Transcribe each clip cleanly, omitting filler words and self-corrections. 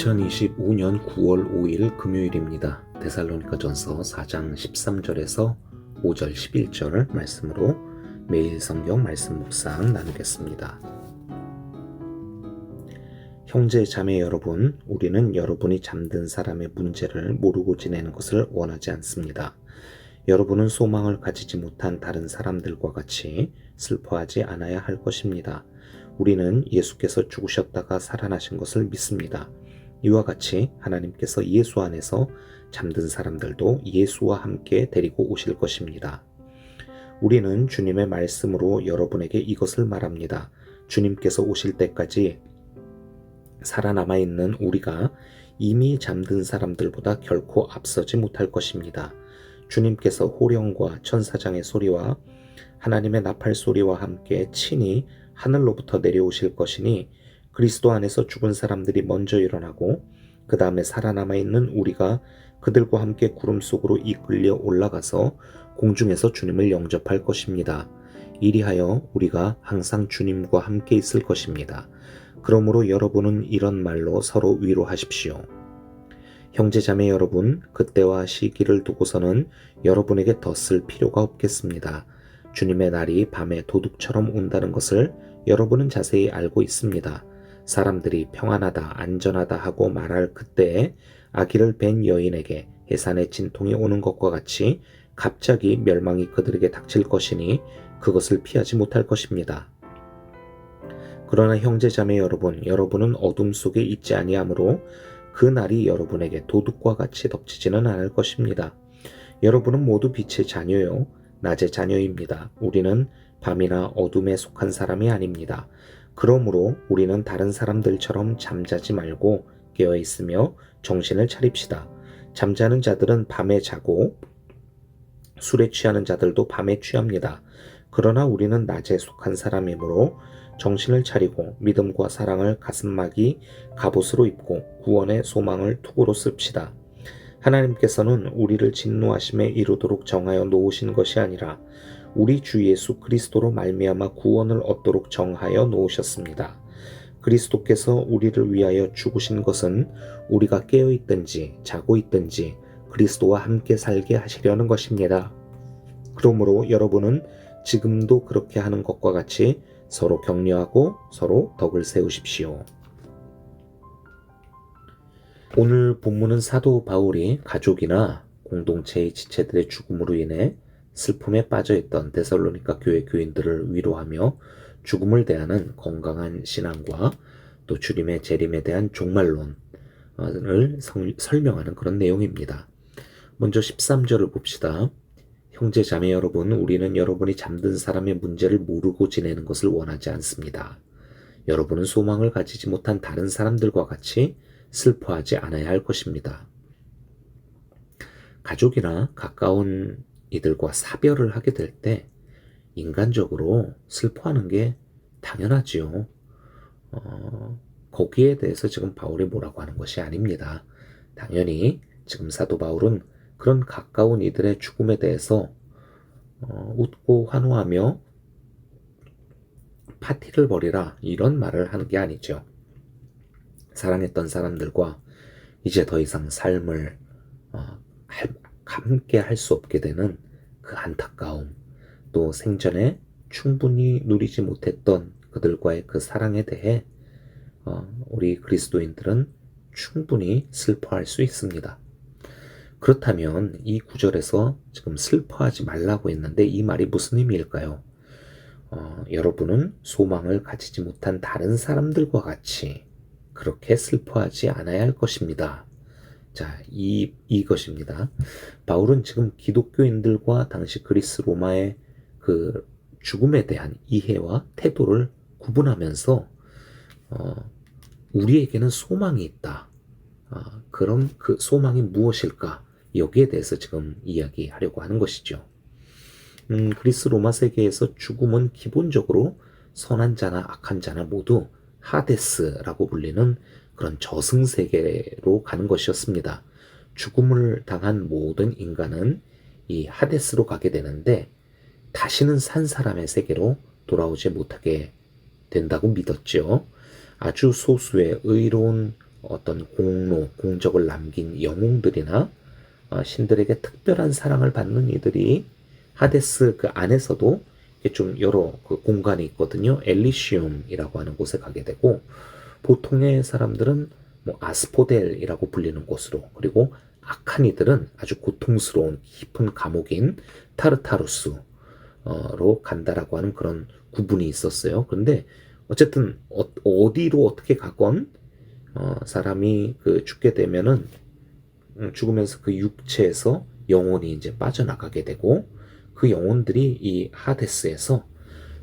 2025년 9월 5일 금요일입니다. 데살로니가전서 4장 13절에서 5절 11절 말씀으로 매일 성경 말씀 묵상 나누겠습니다. 형제 자매 여러분, 우리는 여러분이 잠든 사람의 문제를 모르고 지내는 것을 원하지 않습니다. 여러분은 소망을 가지지 못한 다른 사람들과 같이 슬퍼하지 않아야 할 것입니다. 우리는 예수께서 죽으셨다가 살아나신 것을 믿습니다. 이와 같이 하나님께서 예수 안에서 잠든 사람들도 예수와 함께 데리고 오실 것입니다. 우리는 주님의 말씀으로 여러분에게 이것을 말합니다. 주님께서 오실 때까지 살아남아 있는 우리가 이미 잠든 사람들보다 결코 앞서지 못할 것입니다. 주님께서 호령과 천사장의 소리와 하나님의 나팔 소리와 함께 친히 하늘로부터 내려오실 것이니 그리스도 안에서 죽은 사람들이 먼저 일어나고 그 다음에 살아남아 있는 우리가 그들과 함께 구름 속으로 이끌려 올라가서 공중에서 주님을 영접할 것입니다. 이리하여 우리가 항상 주님과 함께 있을 것입니다. 그러므로 여러분은 이런 말로 서로 위로하십시오. 형제자매 여러분, 그때와 시기를 두고서는 여러분에게 더 쓸 필요가 없겠습니다. 주님의 날이 밤에 도둑처럼 온다는 것을 여러분은 자세히 알고 있습니다. 사람들이 평안하다, 안전하다 하고 말할 그때에 아기를 뵌 여인에게 해산의 진통이 오는 것과 같이 갑자기 멸망이 그들에게 닥칠 것이니 그것을 피하지 못할 것입니다. 그러나 형제자매 여러분, 여러분은 어둠 속에 있지 아니하므로 그 날이 여러분에게 도둑과 같이 덮치지는 않을 것입니다. 여러분은 모두 빛의 자녀요, 낮의 자녀입니다. 우리는 밤이나 어둠에 속한 사람이 아닙니다. 그러므로 우리는 다른 사람들처럼 잠자지 말고 깨어 있으며 정신을 차립시다. 잠자는 자들은 밤에 자고 술에 취하는 자들도 밤에 취합니다. 그러나 우리는 낮에 속한 사람이므로 정신을 차리고 믿음과 사랑을 가슴막이 갑옷으로 입고 구원의 소망을 투구로 씁시다. 하나님께서는 우리를 진노하심에 이르도록 정하여 놓으신 것이 아니라 우리 주 예수 그리스도로 말미암아 구원을 얻도록 정하여 놓으셨습니다. 그리스도께서 우리를 위하여 죽으신 것은 우리가 깨어 있든지 자고 있든지 그리스도와 함께 살게 하시려는 것입니다. 그러므로 여러분은 지금도 그렇게 하는 것과 같이 서로 격려하고 서로 덕을 세우십시오. 오늘 본문은 사도 바울이 가족이나 공동체의 지체들의 죽음으로 인해 슬픔에 빠져있던 데살로니가 교회 교인들을 위로하며 죽음을 대하는 건강한 신앙과 또 주님의 재림에 대한 종말론을 설명하는 그런 내용입니다. 먼저 13절을 봅시다. 형제 자매 여러분, 우리는 여러분이 잠든 사람의 문제를 모르고 지내는 것을 원하지 않습니다. 여러분은 소망을 가지지 못한 다른 사람들과 같이 슬퍼하지 않아야 할 것입니다. 가족이나 가까운 이들과 사별을 하게 될 때 인간적으로 슬퍼하는 게 당연하지요. 거기에 대해서 지금 바울이 뭐라고 하는 것이 아닙니다. 당연히 지금 사도 바울은 그런 가까운 이들의 죽음에 대해서 웃고 환호하며 파티를 벌이라 이런 말을 하는 게 아니죠. 사랑했던 사람들과 이제 더 이상 삶을 함께 할 수 없게 되는 그 안타까움, 또 생전에 충분히 누리지 못했던 그들과의 그 사랑에 대해 우리 그리스도인들은 충분히 슬퍼할 수 있습니다. 그렇다면 이 구절에서 지금 슬퍼하지 말라고 했는데 이 말이 무슨 의미일까요? 여러분은 소망을 가지지 못한 다른 사람들과 같이 그렇게 슬퍼하지 않아야 할 것입니다. 자, 이것입니다. 바울은 지금 기독교인들과 당시 그리스 로마의 그 죽음에 대한 이해와 태도를 구분하면서 우리에게는 소망이 있다. 그럼 그 소망이 무엇일까? 여기에 대해서 지금 이야기하려고 하는 것이죠. 그리스 로마 세계에서 죽음은 기본적으로 선한 자나 악한 자나 모두 하데스라고 불리는 그런 저승세계로 가는 것이었습니다. 죽음을 당한 모든 인간은 이 하데스로 가게 되는데 다시는 산 사람의 세계로 돌아오지 못하게 된다고 믿었죠. 아주 소수의 의로운 어떤 공로, 공적을 남긴 영웅들이나 신들에게 특별한 사랑을 받는 이들이 하데스 그 안에서도 좀 여러 그 공간이 있거든요. 엘리시움이라고 하는 곳에 가게 되고, 보통의 사람들은 뭐 아스포델이라고 불리는 곳으로, 그리고 악한 이들은 아주 고통스러운 깊은 감옥인 타르타루스로 간다라고 하는 그런 구분이 있었어요. 그런데 어쨌든 어디로 어떻게 가건 사람이 그 죽게 되면은 죽으면서 그 육체에서 영혼이 이제 빠져나가게 되고, 그 영혼들이 이 하데스에서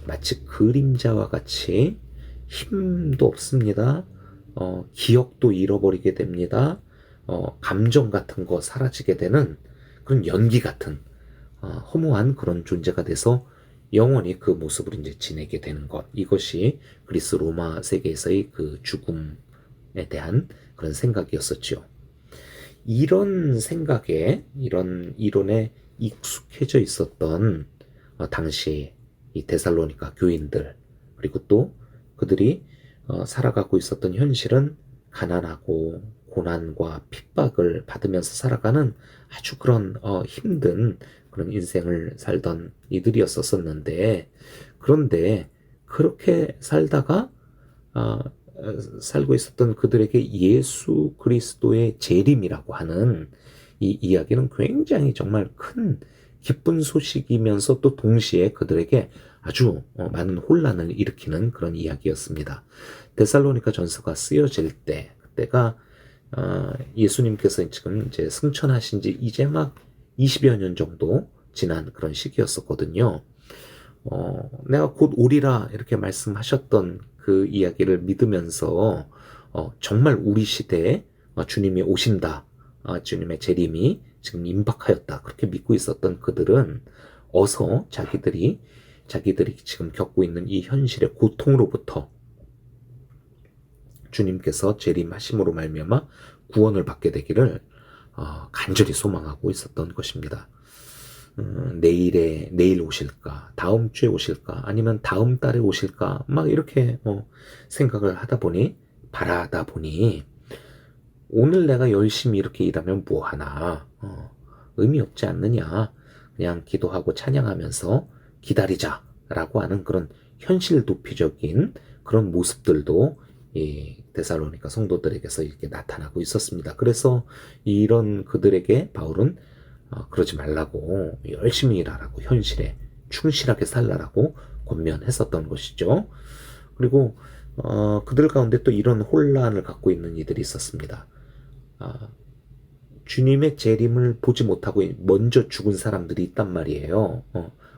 마치 그림자와 같이 힘도 없습니다. 기억도 잃어버리게 됩니다. 감정 같은 거 사라지게 되는 그런 연기 같은 허무한 그런 존재가 돼서 영원히 그 모습을 이제 지내게 되는 것. 이것이 그리스 로마 세계에서의 그 죽음에 대한 그런 생각이었었죠. 이런 생각에, 이런 이론에 익숙해져 있었던 당시 이 데살로니가 교인들, 그리고 또 그들이 살아가고 있었던 현실은 가난하고 고난과 핍박을 받으면서 살아가는 아주 그런 힘든 그런 인생을 살던 이들이었었는데, 그런데 그렇게 살다가 어, 살고 있었던 그들에게 예수 그리스도의 재림이라고 하는 이 이야기는 굉장히 정말 큰 기쁜 소식이면서 또 동시에 그들에게 아주 많은 혼란을 일으키는 그런 이야기였습니다. 데살로니가 전서가 쓰여질 때, 그때가 예수님께서 지금 이제 승천하신 지 이제 막 20여 년 정도 지난 그런 시기였었거든요. 내가 곧 오리라 이렇게 말씀하셨던 그 이야기를 믿으면서 정말 우리 시대에 주님이 오신다, 주님의 재림이 지금 임박하였다, 그렇게 믿고 있었던 그들은 어서 자기들이 지금 겪고 있는 이 현실의 고통으로부터 주님께서 재림하심으로 말미암아 구원을 받게 되기를 간절히 소망하고 있었던 것입니다. 내일 오실까, 다음 주에 오실까, 아니면 다음 달에 오실까, 막 이렇게 생각을 바라다 보니, 오늘 내가 열심히 이렇게 일하면 뭐 하나, 의미 없지 않느냐, 그냥 기도하고 찬양하면서 기다리자라고 하는 그런 현실 도피적인 그런 모습들도 이 데살로니가 성도들에게서 이렇게 나타나고 있었습니다. 그래서 이런 그들에게 바울은 그러지 말라고, 열심히 일하라고, 현실에 충실하게 살라라고 권면했었던 것이죠. 그리고 그들 가운데 또 이런 혼란을 갖고 있는 이들이 있었습니다. 주님의 재림을 보지 못하고 먼저 죽은 사람들이 있단 말이에요.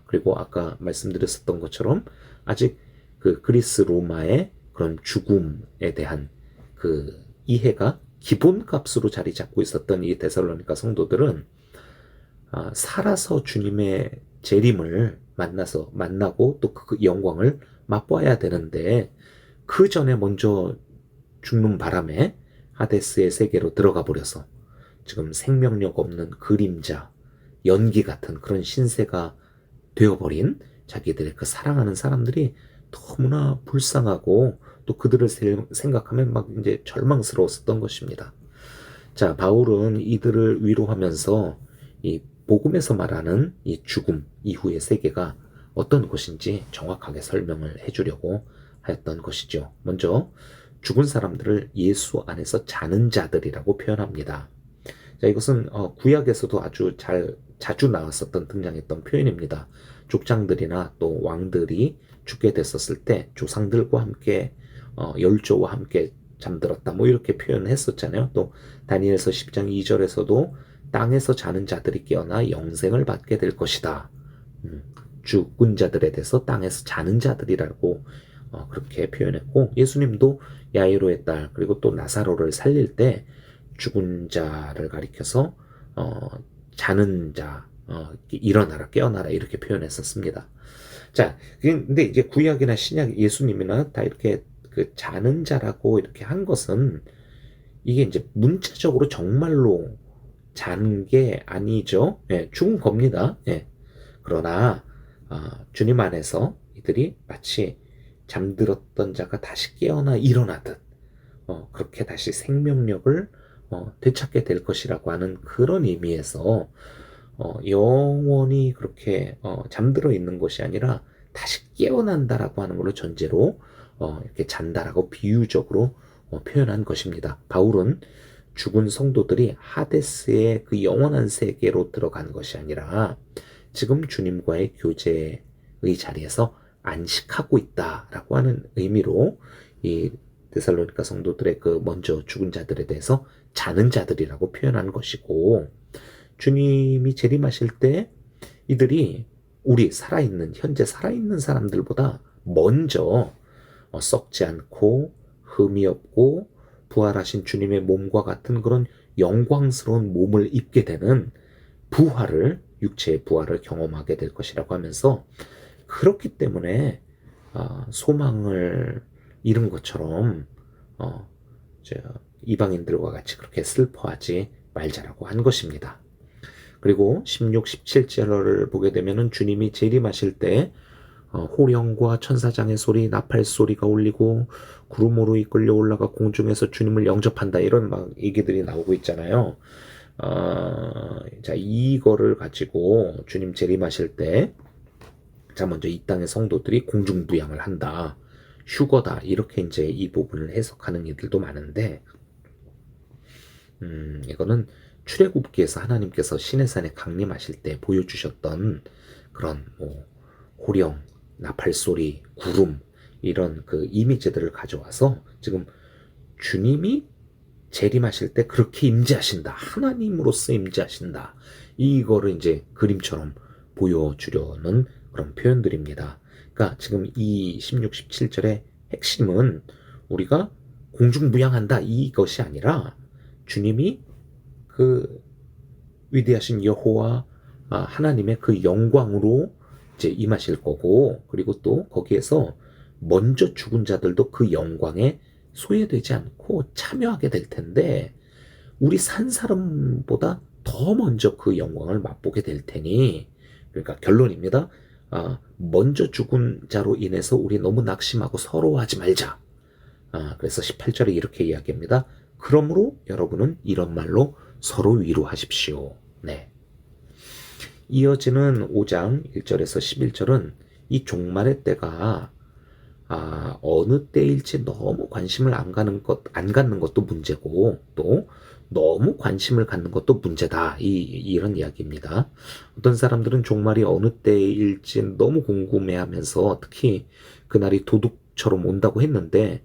그리고 아까 말씀드렸었던 것처럼 아직 그 그리스 로마의 그런 죽음에 대한 그 이해가 기본값으로 자리 잡고 있었던 이 데살로니가 성도들은 살아서 주님의 재림을 만나고 또 그 영광을 맛보아야 되는데, 그 전에 먼저 죽는 바람에 하데스의 세계로 들어가 버려서 지금 생명력 없는 그림자, 연기 같은 그런 신세가 되어버린 자기들의 그 사랑하는 사람들이 너무나 불쌍하고, 또 그들을 생각하면 막 이제 절망스러웠었던 것입니다. 자, 바울은 이들을 위로하면서 이 복음에서 말하는 이 죽음 이후의 세계가 어떤 것인지 정확하게 설명을 해주려고 하였던 것이죠. 먼저 죽은 사람들을 예수 안에서 자는 자들이라고 표현합니다. 자, 이것은 구약에서도 자주 나왔었던 등장했던 표현입니다. 족장들이나 또 왕들이 죽게 됐었을 때 조상들과 함께 열조와 함께 잠들었다, 뭐 이렇게 표현했었잖아요. 또 다니엘서 10장 2절에서도 땅에서 자는 자들이 깨어나 영생을 받게 될 것이다. 죽은 자들에 대해서 땅에서 자는 자들이라고 그렇게 표현했고, 예수님도 야이로의 딸, 그리고 또 나사로를 살릴 때 죽은 자를 가리켜서 자는 자, 일어나라, 깨어나라 이렇게 표현했었습니다. 자, 근데 이제 구약이나 신약, 예수님이나 다 이렇게 그 자는 자라고 이렇게 한 것은 이게 이제 문자적으로 정말로 자는 게 아니죠. 예, 죽은 겁니다. 예. 그러나 주님 안에서 이들이 마치 잠들었던 자가 다시 깨어나 일어나듯 그렇게 다시 생명력을 되찾게 될 것이라고 하는 그런 의미에서 영원히 그렇게 잠들어 있는 것이 아니라 다시 깨어난다라고 하는 걸로 전제로 이렇게 잔다라고 비유적으로 표현한 것입니다. 바울은 죽은 성도들이 하데스의 그 영원한 세계로 들어간 것이 아니라 지금 주님과의 교제의 자리에서 안식하고 있다라고 하는 의미로 이 데살로니가 성도들의 그 먼저 죽은 자들에 대해서 자는 자들이라고 표현한 것이고, 주님이 재림하실 때 이들이 우리 현재 살아있는 사람들보다 먼저 썩지 않고 흠이 없고 부활하신 주님의 몸과 같은 그런 영광스러운 몸을 입게 되는 육체의 부활을 경험하게 될 것이라고 하면서, 그렇기 때문에 소망을 잃은 것처럼 이방인들과 같이 그렇게 슬퍼하지 말자라고 한 것입니다. 그리고 16, 17절을 보게 되면은 주님이 재림하실 때 호령과 천사장의 소리, 나팔 소리가 울리고 구름으로 이끌려 올라가 공중에서 주님을 영접한다, 이런 막 얘기들이 나오고 있잖아요. 자, 이거를 가지고 주님 재림하실 때, 자, 먼저 이 땅의 성도들이 공중부양을 한다, 휴거다, 이렇게 이제 이 부분을 해석하는 이들도 많은데, 이거는 출애굽기에서 하나님께서 시내산에 강림하실 때 보여주셨던 그런 호령, 나팔소리, 구름, 이런 그 이미지들을 가져와서 지금 주님이 재림하실 때 그렇게 임재하신다, 하나님으로서 임재하신다, 이거를 이제 그림처럼 보여주려는 그런 표현들입니다. 그러니까 지금 이 16, 17절의 핵심은 우리가 공중부양한다, 이것이 아니라 주님이 그 위대하신 여호와 하나님의 그 영광으로 이제 임하실 거고, 그리고 또 거기에서 먼저 죽은 자들도 그 영광에 소외되지 않고 참여하게 될 텐데, 우리 산 사람보다 더 먼저 그 영광을 맛보게 될 테니, 그러니까 결론입니다. 먼저 죽은 자로 인해서 우리 너무 낙심하고 서러워하지 말자. 그래서 18절에 이렇게 이야기합니다. 그러므로 여러분은 이런 말로 서로 위로하십시오. 네. 이어지는 5장 1절에서 11절은 이 종말의 때가 어느 때일지 너무 관심을 안 갖는 것도 문제고, 또 너무 관심을 갖는 것도 문제다, 이런 이야기입니다. 어떤 사람들은 종말이 어느 때일지 너무 궁금해하면서 특히 그날이 도둑처럼 온다고 했는데,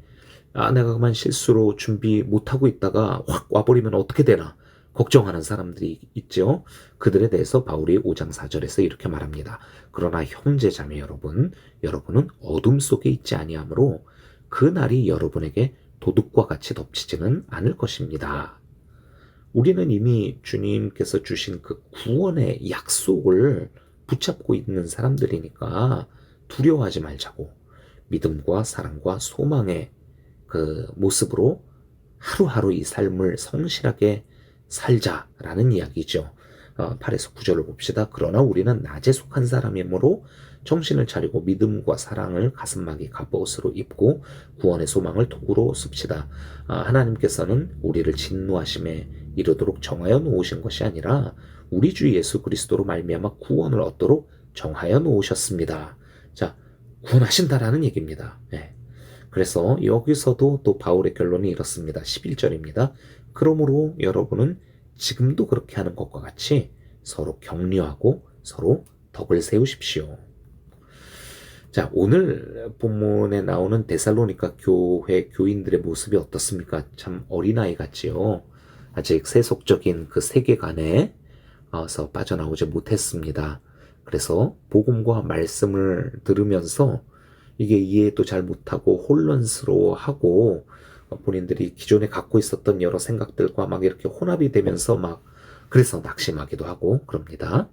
내가 그만 실수로 준비 못하고 있다가 확 와버리면 어떻게 되나 걱정하는 사람들이 있죠. 그들에 대해서 바울이 5장 4절에서 이렇게 말합니다. 그러나 형제자매 여러분, 여러분은 어둠 속에 있지 아니하므로 그 날이 여러분에게 도둑과 같이 덮치지는 않을 것입니다. 우리는 이미 주님께서 주신 그 구원의 약속을 붙잡고 있는 사람들이니까 두려워하지 말자고, 믿음과 사랑과 소망의 그 모습으로 하루하루 이 삶을 성실하게 살자라는 이야기죠. 8에서 9절을 봅시다. 그러나 우리는 낮에 속한 사람이므로 정신을 차리고 믿음과 사랑을 가슴막이 갑옷으로 입고 구원의 소망을 도구로 씁시다. 하나님께서는 우리를 진노하심에 이르도록 정하여 놓으신 것이 아니라 우리 주 예수 그리스도로 말미암아 구원을 얻도록 정하여 놓으셨습니다. 자, 구원하신다라는 얘기입니다. 네. 그래서 여기서도 또 바울의 결론이 이렇습니다. 11절입니다. 그러므로 여러분은 지금도 그렇게 하는 것과 같이 서로 격려하고 서로 덕을 세우십시오. 자, 오늘 본문에 나오는 데살로니가 교회 교인들의 모습이 어떻습니까? 참 어린아이 같지요. 아직 세속적인 그 세계관에서 빠져나오지 못했습니다. 그래서 복음과 말씀을 들으면서 이게 이해도 잘 못하고 혼란스러워하고 본인들이 기존에 갖고 있었던 여러 생각들과 막 이렇게 혼합이 되면서 막 그래서 낙심하기도 하고 그럽니다.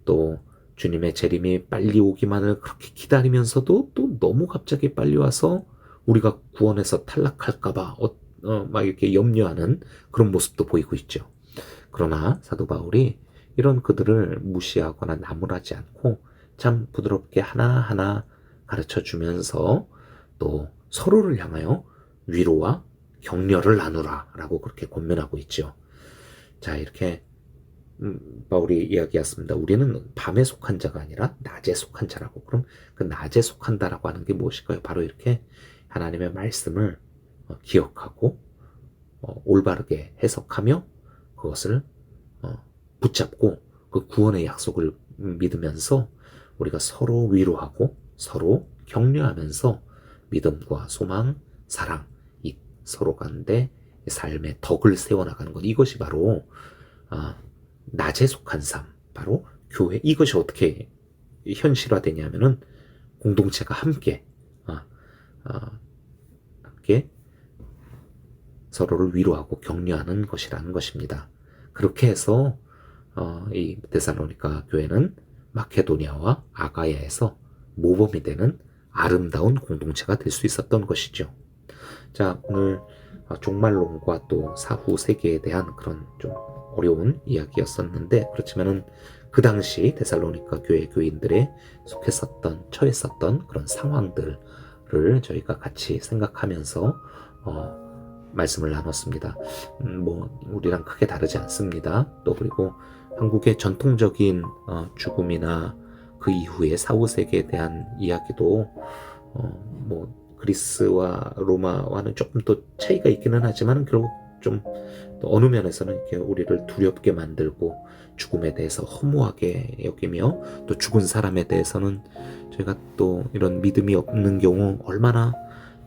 또 주님의 재림이 빨리 오기만을 그렇게 기다리면서도 또 너무 갑자기 빨리 와서 우리가 구원에서 탈락할까봐 막 이렇게 염려하는 그런 모습도 보이고 있죠. 그러나 사도 바울이 이런 그들을 무시하거나 나무라지 않고 참 부드럽게 하나하나 가르쳐 주면서 또 서로를 향하여 위로와 격려를 나누라 라고 그렇게 권면하고 있죠. 자, 이렇게 바울이 이야기했습니다. 우리는 밤에 속한 자가 아니라 낮에 속한 자라고. 그럼 그 낮에 속한다라고 하는 게 무엇일까요? 바로 이렇게 하나님의 말씀을 기억하고 올바르게 해석하며 그것을 붙잡고 그 구원의 약속을 믿으면서 우리가 서로 위로하고 서로 격려하면서 믿음과 소망, 사랑, 이 서로 가운데 삶의 덕을 세워나가는 것. 이것이 바로 낮에 속한 삶, 바로 교회. 이것이 어떻게 현실화되냐면은 공동체가 함께 함께 서로를 위로하고 격려하는 것이라는 것입니다. 그렇게 해서 이 데살로니가 교회는 마케도니아와 아가야에서 모범이 되는 아름다운 공동체가 될 수 있었던 것이죠. 자, 오늘 종말론과 또 사후 세계에 대한 그런 좀 어려운 이야기였었는데, 그렇지만은 그 당시 데살로니가 교회 교인들의 처했었던 그런 상황들을 저희가 같이 생각하면서 말씀을 나눴습니다. 뭐 우리랑 크게 다르지 않습니다. 또 그리고 한국의 전통적인 죽음이나 그 이후의 사후 세계에 대한 이야기도 뭐 그리스와 로마와는 조금 또 차이가 있기는 하지만 결국 좀 어느 면에서는 이렇게 우리를 두렵게 만들고 죽음에 대해서 허무하게 여기며 또 죽은 사람에 대해서는 저희가 또 이런 믿음이 없는 경우 얼마나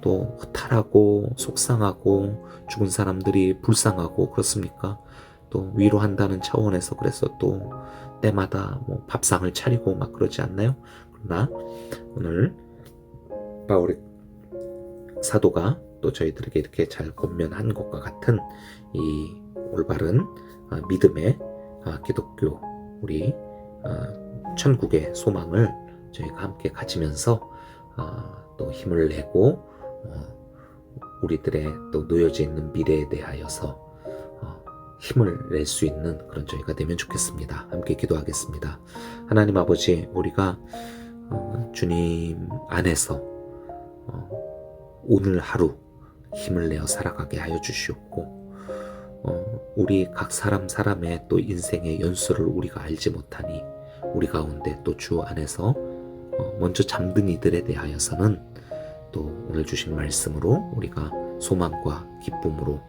또 허탈하고 속상하고 죽은 사람들이 불쌍하고 그렇습니까? 또 위로한다는 차원에서 그래서 또 때마다 뭐 밥상을 차리고 막 그러지 않나요? 그러나 오늘 바울의 사도가 또 저희들에게 이렇게 잘 권면한 것과 같은 이 올바른 믿음의 기독교, 우리 천국의 소망을 저희가 함께 가지면서 또 힘을 내고 우리들의 또 놓여져 있는 미래에 대하여서 힘을 낼 수 있는 그런 저희가 되면 좋겠습니다. 함께 기도하겠습니다. 하나님 아버지, 우리가 주님 안에서 오늘 하루 힘을 내어 살아가게 하여 주시옵고, 우리 각 사람의 또 인생의 연수를 우리가 알지 못하니 우리 가운데 또 주 안에서 먼저 잠든 이들에 대하여서는 또 오늘 주신 말씀으로 우리가 소망과 기쁨으로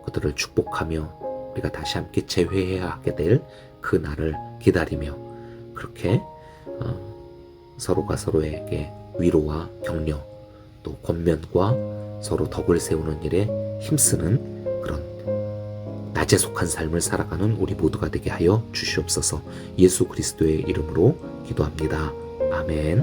그들을 축복하며 우리가 다시 함께 재회해야 하게 될 그 날을 기다리며 그렇게 서로가 서로에게 위로와 격려 또 권면과 서로 덕을 세우는 일에 힘쓰는 그런 낮에 속한 삶을 살아가는 우리 모두가 되게 하여 주시옵소서. 예수 그리스도의 이름으로 기도합니다. 아멘.